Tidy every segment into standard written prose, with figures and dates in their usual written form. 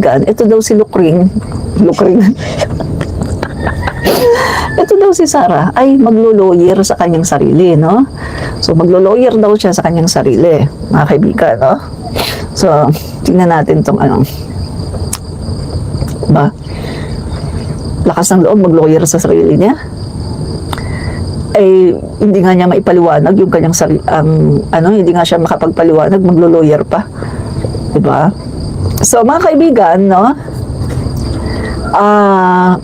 ito daw si Lukring, ito daw si Sarah ay maglo-lawyer sa kanyang sarili, no? So, maglo-lawyer daw siya sa kanyang sarili, mga kaibigan, no? So, tingnan natin itong ano. Ba? Lakas ng loob mag-lawyer sa sarili niya. Ay, hindi nga niya maipaliwanag yung kanyang sarili, hindi nga siya makapagpaliwanag, maglo-lawyer pa. Diba? So, mga kaibigan, no?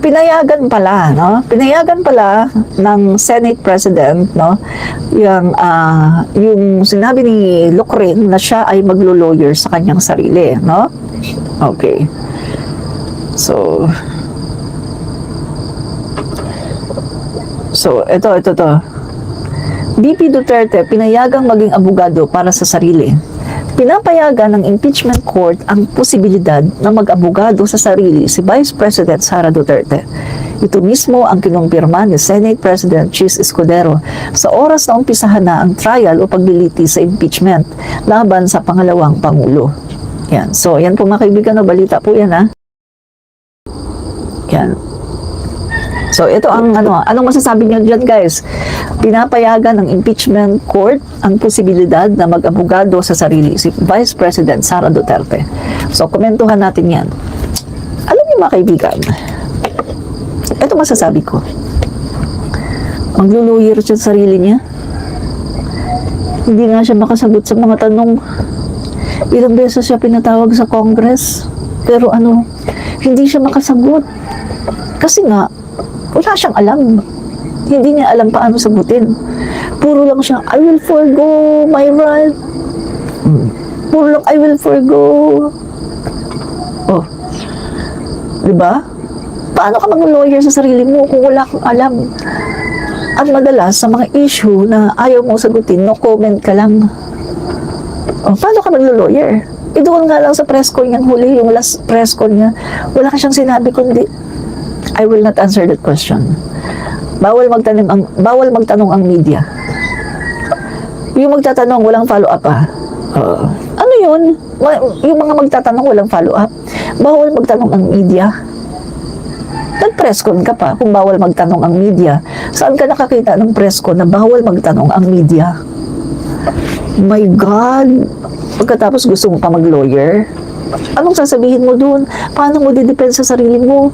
Pinayagan pala, no? Pinayagan pala ng Senate President, no? Yung sinabi ni Lukring na siya ay maglo-lawyer sa kanyang sarili, no? Okay. So, ito. VP Duterte, pinayagang maging abogado para sa sarili. Pinapayagan ng impeachment court ang posibilidad na mag-abogado sa sarili si Vice President Sara Duterte. Ito mismo ang kinumpirma ni Senate President Chis Escudero sa oras na umpisahan na ang trial o pagliliti sa impeachment laban sa pangalawang Pangulo. Yan. So, yan po mga kaibigan, balita po yan, ha? Yan. So, ito ang anong masasabi niyo dyan, guys? Pinapayagan ng impeachment court ang posibilidad na mag-abogado sa sarili si Vice President Sara Duterte. So, komentuhan natin yan. Alam niyo mga kaibigan, ito masasabi ko. Maglo-lawyer siya sa sarili niya. Hindi nga siya makasagot sa mga tanong. Ilang beses siya pinatawag sa Congress. Pero hindi siya makasagot. Kasi nga, wala siyang alam. Hindi niya alam paano sagutin. Puro lang siyang, I will forgo my right. Puro lang, I will forgo. Oh. Diba? Paano ka mag-lawyer sa sarili mo kung wala kang alam? At madalas, sa mga issue na ayaw mong sagutin, no comment ka lang. Oh, paano ka mag-lawyer? Doon nga lang sa press call niyang huli, yung last press call niya, wala ka siyang sinabi kundi, I will not answer that question. Bawal magtanong ang media. Yung magtatanong, walang follow-up ano yun? Yung mga magtatanong, walang follow-up. Bawal magtanong ang media. Nag-press con ka pa kung bawal magtanong ang media. Saan ka nakakita ng press con na bawal magtanong ang media? My God! Pagkatapos gusto mo pa mag-lawyer? Anong sasabihin mo dun? Paano mo didepensa sa sarili mo?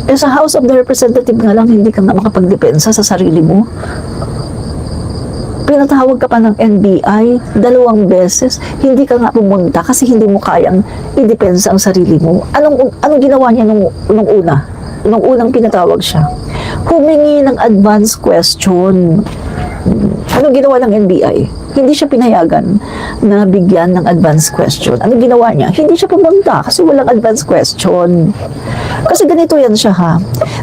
Sa House of the Representative nga lang, hindi ka nga makapagdepensa sa sarili mo. Pinatawag ka pa ng NBI 2 beses, hindi ka nga pumunta kasi hindi mo kayang idepensa ang sarili mo. Anong ginawa niya nung una? Nung unang pinatawag siya? Humingi ng advance question. Anong ginawa ng NBI? Hindi siya pinayagan na bigyan ng advance question. Anong ginawa niya? Hindi siya pumunta kasi walang advance question. Kasi ganito yan siya, ha.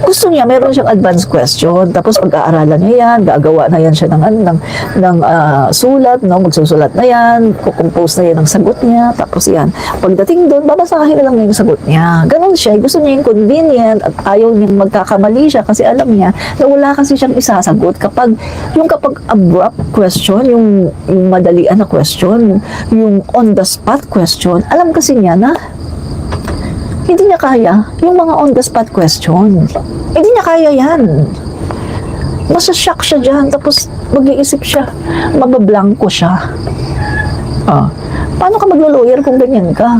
Gusto niya, meron siyang advance question, tapos pag-aaralan niya yan, gagawa na yan siya ng sulat, no? Magsusulat na yan, kukompose na yan ng sagot niya, tapos yan. Pagdating doon, babasahin na lang yung sagot niya. Ganon siya, gusto niya yung convenient at ayaw niyang magkakamali siya kasi alam niya na wala kasi siyang isasagot kapag abrupt question, yung madalian na question, yung on the spot question, alam kasi niya na hindi niya kaya yung mga on the spot question. Hindi niya kaya yan. Masashock siya dyan, tapos mag-iisip siya, mabablangko siya. Paano ka maglo-lawyer kung ganyan ka?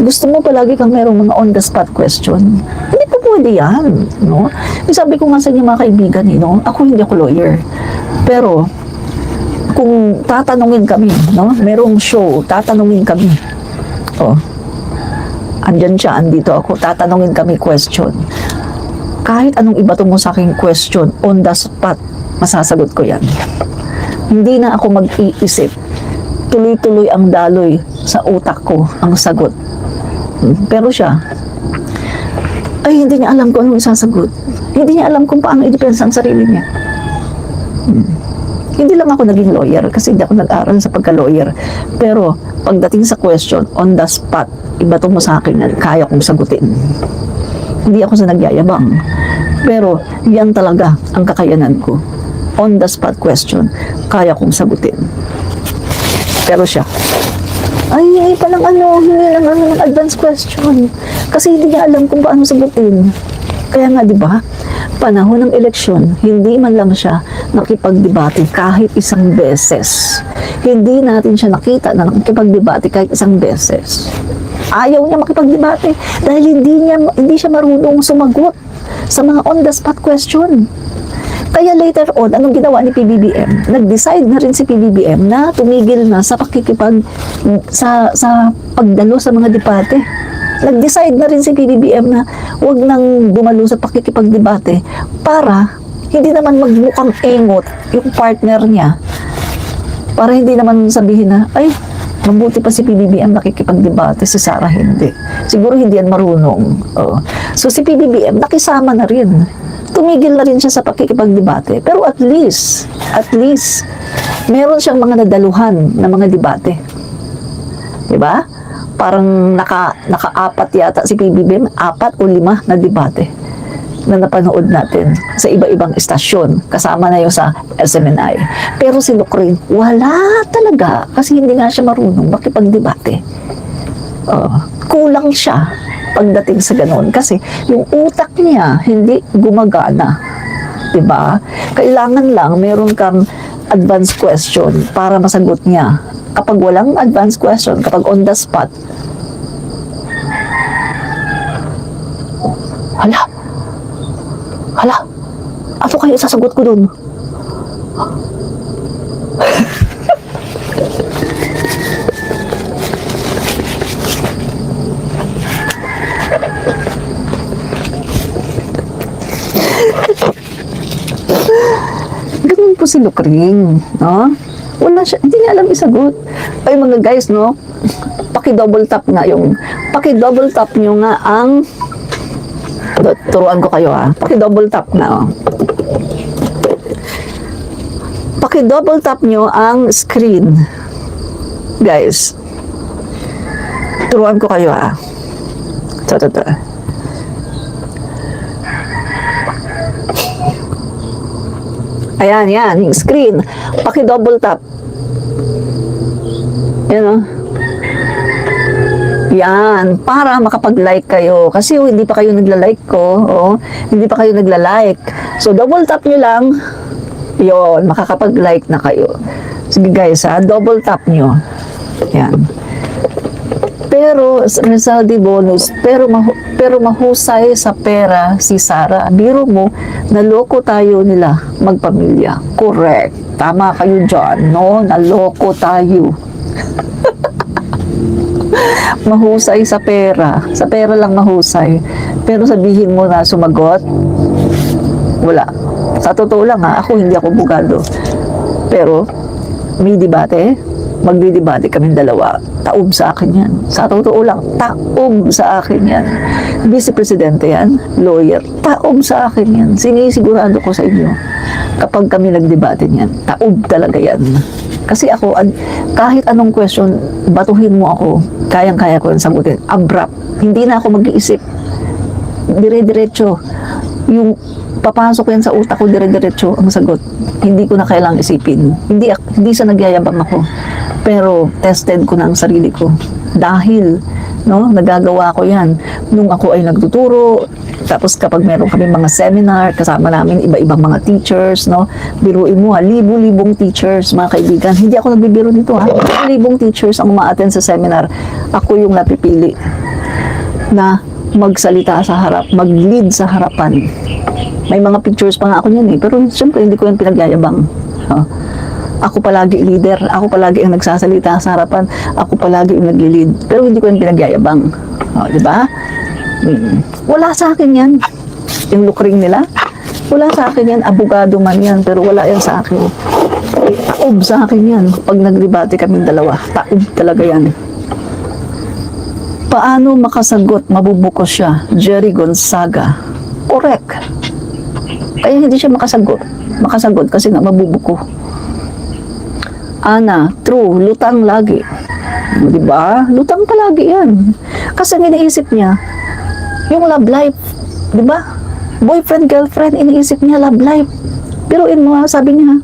Gusto mo palagi kang merong mga on the spot question. Hindi po pwede yan. No? Sabi ko nga sa inyo mga kaibigan, ako hindi ako lawyer. Pero, kung tatanungin kami, no? Merong show, tatanungin kami. Andyan siya, andito ako, tatanungin kami question. Kahit anong ibato mo sa aking question, on the spot, masasagot ko yan. Hindi na ako mag-iisip. Tuloy-tuloy ang daloy sa utak ko, ang sagot. Pero siya, ay hindi niya alam kung anong isasagot. Hindi niya alam kung paano i-depensa ang sarili niya. Hindi lang ako naging lawyer kasi hindi ako nag-aral sa pagka-lawyer. Pero pagdating sa question, on the spot, ibato mo sa akin na kaya kong sagutin. Hindi ako sa nagyayabang. Pero yan talaga ang kakayanan ko. On the spot question, kaya kong sagutin. Pero siya, Ay, hindi pa lang hindi lang ng advance question. Kasi hindi niya alam kung paano sagutin. Kaya nga, di ba, panahon ng eleksyon, hindi man lang siya nakipagdebate kahit isang beses. Hindi natin siya nakita na nakipagdebate kahit isang beses. Ayaw niya makipagdebate dahil hindi siya marunong sumagot sa mga on-the-spot question. Kaya later on, anong ginawa ni PBBM? Nag-decide na rin si PBBM na tumigil na sa sa pagdalo sa mga debate. Nag-decide na rin si PBBM na huwag nang dumalo sa pakikipagdebate para hindi naman magmukhang engot yung partner niya. Para hindi naman sabihin na, ay, mabuti pa si PBBM nakikipagdebate, si Sara hindi. Siguro hindi yan marunong. So si PBBM nakisama na rin. Tumigil na rin siya sa pakikipagdebate. Pero at least, meron siyang mga nadaluhan na mga debate. Diba? Parang naka-apat yata si PBBM, 4 o 5 na debate na napanood natin sa iba-ibang istasyon. Kasama na yun sa SMNI. Pero si Lucreen, wala talaga. Kasi hindi nga siya marunong makipagdebate. Kulang siya pagdating sa ganun. Kasi yung utak niya hindi gumagana. Diba? Kailangan lang meron kang advance question para masagot niya. Kapag walang advance question, kapag on the spot, hala, ano kayo sasagot ko dun? Ganun po si Lucreen, no? Wala siya, hindi niya alam isagot. Ay mga guys, no? Paki-double tap nyo nga ang turuan ko kayo paki-double tap na paki-double tap nyo ang screen. Guys, turuan ko kayo ito. Ayan, yung screen. Paki-double tap. Yan Yan, para makapag-like kayo. Kasi hindi pa kayo nagla-like ko. Hindi pa kayo nagla-like. So, double tap nyo lang. Yon, makakapag-like na kayo. Sige guys, double tap nyo. Yan. Pero, Rizaldi bonus, pero mahusay sa pera si Sara. Biro mo, naloko tayo nila magpamilya. Correct. Tama kayo dyan, no? Naloko tayo. Mahusay sa pera. Sa pera lang mahusay. Pero sabihin mo na sumagot, wala. Sa totoo lang ako hindi ako bugado. Pero, may debate, magdidebate kaming dalawa. Taob sa akin yan. Sa totoo lang, taob sa akin yan. Vice Presidente yan, lawyer, taob sa akin yan. Sinisigurado ko sa inyo. Kapag kami nagdebate niyan, taob talaga yan. Kasi ako, kahit anong question, batuhin mo ako, kayang-kaya ko yung sagutin. Abrupt. Hindi na ako mag-iisip. Dire-diretso. Yung papasok yan sa utak ko, dire-diretso ang sagot. Hindi ko na kailangang isipin. Hindi sa nagyayabang ako. Pero tested ko na ang sarili ko. Dahil, nagagawa ko yan. Nung ako ay nagtuturo, tapos kapag meron kami mga seminar, kasama namin iba-ibang mga teachers, biruin mo libo-libong teachers, mga kaibigan. Hindi ako nagbibiro nito Libo-libong teachers ang uma-attend sa seminar. Ako yung napipili na magsalita sa harap, mag-lead sa harapan. May mga pictures pa nga ako niyan pero siyempre hindi ko yan pinagyayabang. Ako palagi leader, ako palagi ang nagsasalita sa harapan, ako palagi ang nag-lead, pero hindi ko yan pinagyayabang. Di ba? Wala sa akin yan. Yung Lucreen nila, wala sa akin yan. Abogado man yan, pero wala yan sa akin. Taob sa akin yan. Pag nagdebate kaming dalawa, taob talaga yan. Paano makasagot, mabubuko siya? Jerry Gonzaga. Correct. Kaya hindi siya makasagot kasi nga mabubuko. Ana, true, lutang lagi. Diba? Lutang palagi yan. Kasi ang iniisip niya, yung love life, diba? Boyfriend, girlfriend, iniisip niya love life. Pero sabi niya,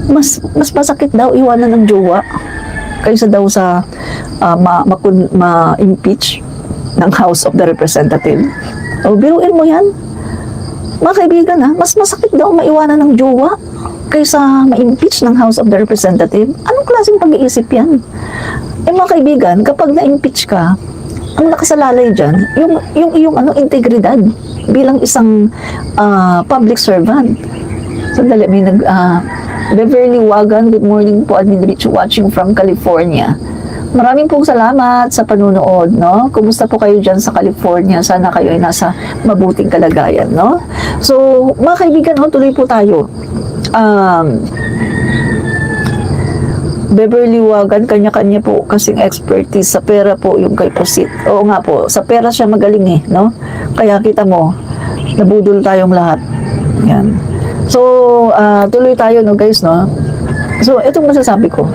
mas masakit daw iwanan ng jowa kaysa daw sa ma-impeach ng House of the Representative. O, biruin mo yan. Mga kaibigan, mas masakit daw maiwanan ng jowa kaysa ma-impeach ng House of the Representative. Anong klaseng pag-iisip yan? Mga kaibigan, kapag na-impeach ka, ang nakasalalay dyan, yung iyong integridad bilang isang public servant. Sandali, may Beverly Wagan, good morning po, Admin Rich, watching from California. Maraming pong salamat sa panunood, no? Kumusta po kayo dyan sa California? Sana kayo ay nasa mabuting kalagayan, no? So, mga kaibigan, tuloy po tayo. Beverly Wagan, kanya-kanya po kasing expertise sa pera po yung kay Pusit. Oo nga po, sa pera siya magaling no? Kaya kita mo, nabudol tayong lahat. Yan. So, tuloy tayo, no guys, no? So, itong masasabi ko.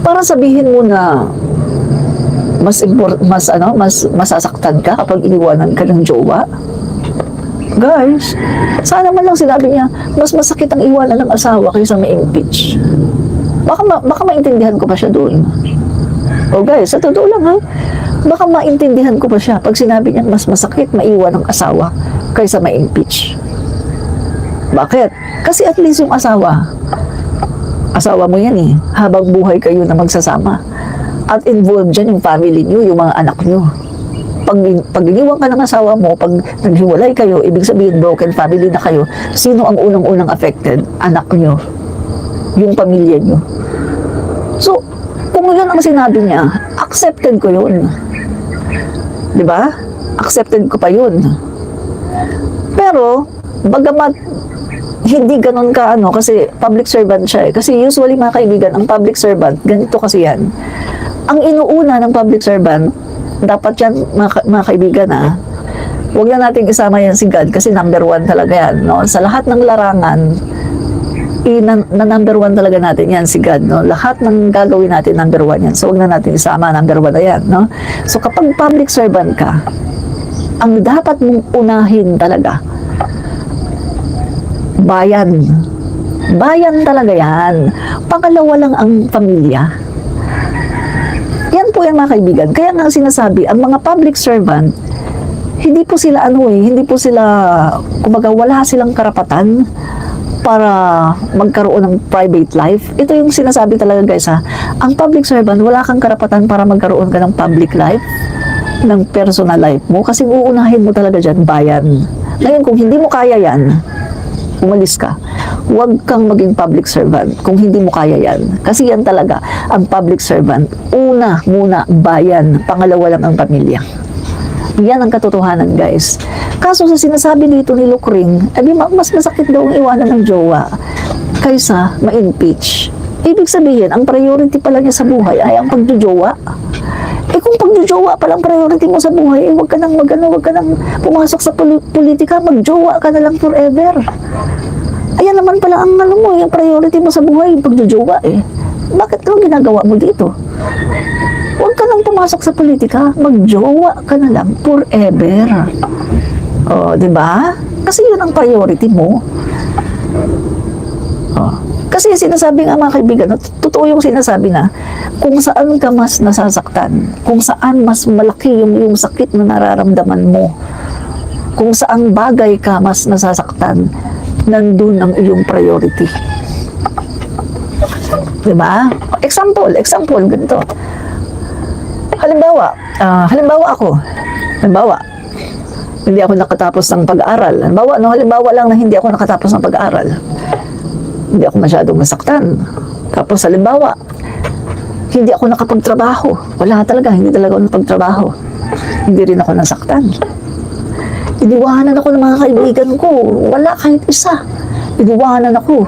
Para sabihin mo na mas masasaktan ka kapag iniwanan ka ng jowa. Guys, sana man lang sinabi niya, mas masakit ang iwanan ng asawa kaysa ma-impeach. Baka maintindihan ko pa siya doon. O guys, sa totoo lang baka maintindihan ko pa siya pag sinabi niya mas masakit maiwan ng asawa kaysa ma-impeach. Bakit? Kasi at least yung asawa mo yan habang buhay kayo na magsasama. At involved dyan yung family niyo, yung mga anak niyo. Pag iniwan ka ng asawa mo, pag naghiwalay kayo, ibig sabihin broken family na kayo, sino ang unang-unang affected? Anak niyo. Yung pamilya niyo. So, kung yun ang sinabi niya, accepted ko yun. Diba? Accepted ko pa yun. Pero, bagamat hindi ganun ka kasi public servant siya Kasi usually mga kaibigan, ang public servant, ganito kasi yan. Ang inuuna ng public servant, dapat yan mga kaibigan huwag na natin isama yan si God kasi number 1 talaga yan. No? Sa lahat ng larangan, na number 1 talaga natin yan si God. No? Lahat ng gagawin natin, number 1 yan. So, huwag na natin isama, number 1 na yan. No? So, kapag public servant ka, ang dapat mong unahin talaga, bayan. Bayan talaga yan. Pangalawa lang ang pamilya. Yan po yan mga kaibigan. Kaya nga sinasabi, ang mga public servant, hindi po sila hindi po sila, kumbaga wala silang karapatan para magkaroon ng private life. Ito yung sinasabi talaga guys Ang public servant, wala kang karapatan para magkaroon ka ng public life, ng personal life mo, kasi uunahin mo talaga dyan, bayan. Ngayon, kung hindi mo kaya yan, umalis ka. Huwag kang maging public servant kung hindi mo kaya yan. Kasi yan talaga, ang public servant. Una, muna, bayan. Pangalawa lang ang pamilya. Yan ang katotohanan, guys. Kaso sa sinasabi dito ni Lukring, mas masakit daw ang iwanan ng jowa kaysa ma-impeach. Ibig sabihin, ang priority pala niya sa buhay ay ang pagjojowa. Kung pagjojowa pa lang priority mo sa buhay, huwag ka nang pumasok sa politika, magjowa ka na lang forever. Ayan naman pala ang yung priority mo sa buhay, yung pagjojowa Bakit ka ginagawa mo dito? Huwag ka nang pumasok sa politika, magjowa ka na lang forever. O, di ba? Kasi yun ang priority mo. Kasi sinasabi nga mga kaibigan, totoo yung sinasabi na kung saan ka mas nasasaktan, kung saan mas malaki yung sakit na nararamdaman mo, kung saan bagay ka mas nasasaktan, nandun ang iyong priority. Diba? Example, ganito. Halimbawa ako, hindi ako nakatapos ng pag-aaral. Halimbawa lang na hindi ako nakatapos ng pag-aaral. Hindi ako masyadong nasaktan. Tapos halimbawa, hindi ako nakapagtrabaho. Wala talaga, hindi talaga ako nakapagtrabaho. Hindi rin ako nasaktan. Iniwanan ako ng mga kaibigan ko. Wala kahit isa. Iniwanan ako.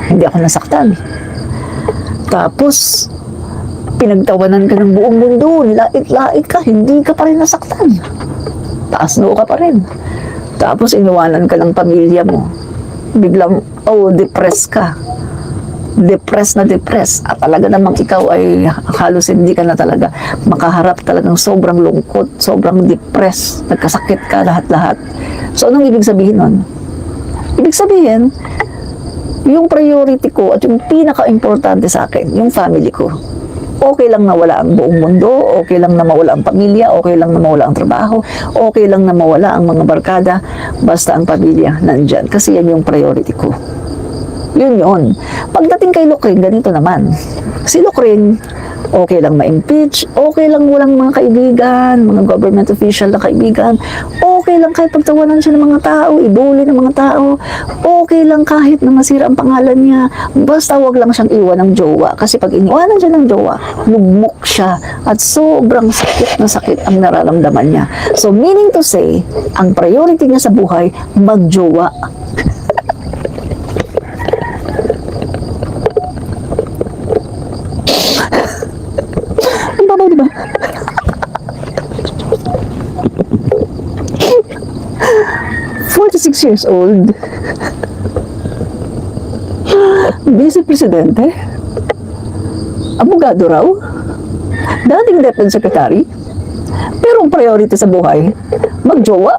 Hindi ako nasaktan. Tapos, pinagtawanan ka ng buong mundo. Nilait-lait ka. Hindi ka pa rin nasaktan. Taas noo ka pa rin. Tapos, iniwanan ka ng pamilya mo. Biglang, depressed ka. Depressed at talaga namang ikaw ay halos hindi ka na talaga makaharap, talagang sobrang lungkot, sobrang depressed, nagkasakit ka lahat-lahat. So anong ibig sabihin nun? Ibig sabihin, yung priority ko at yung pinaka-importante sa akin, yung family ko. Okay lang na wala ang buong mundo, okay lang na mawala ang pamilya, okay lang na mawala ang trabaho, okay lang na mawala ang mga barkada, basta ang pamilya nandyan. Kasi yan yung priority ko. Yun. Pagdating kay Lucring, ganito naman. Si Lucring, okay lang ma-impeach, okay lang walang mga kaibigan, mga government official na kaibigan, okay lang kahit pagtawanan siya ng mga tao, ibuli ng mga tao, okay lang kahit na masira ang pangalan niya, basta wag lang siyang iwan ng jowa. Kasi pag iniwanan siya ng jowa, lugmok siya at sobrang sakit na sakit ang nararamdaman niya. So meaning to say, ang priority niya sa buhay, magjowa. Ang babaw, diba? "46 years old, Vice Presidente, abogado raw, dating Deputy Secretary, pero ang priority sa buhay, magjowa."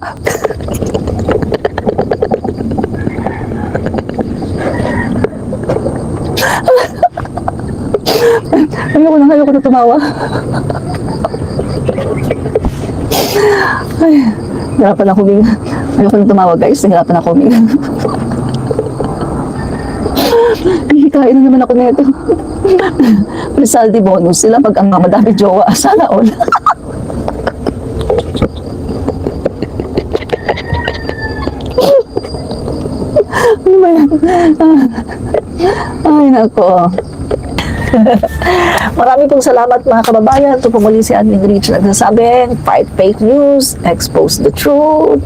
Ayoko na tumawa. Ay, hirapan ako huminga. Ayoko na tumawa, guys. Hirapan ako huminga. Hihikain na naman ako nito. Rizaldi bonus sila pag ang madami jowa. Sana all. Ano ba yan? Ay, nako. Maraming pong salamat mga kababayan. Ito po muli si Admin Rich nagsasabing, fight fake news, expose the truth.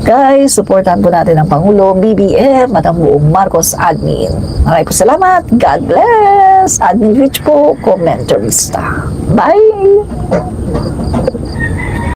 Guys, supportan po natin ang Pangulo, BBM at ang buong Marcos Admin. Maraming po salamat. God bless. Admin Rich po, Commentarista. Bye!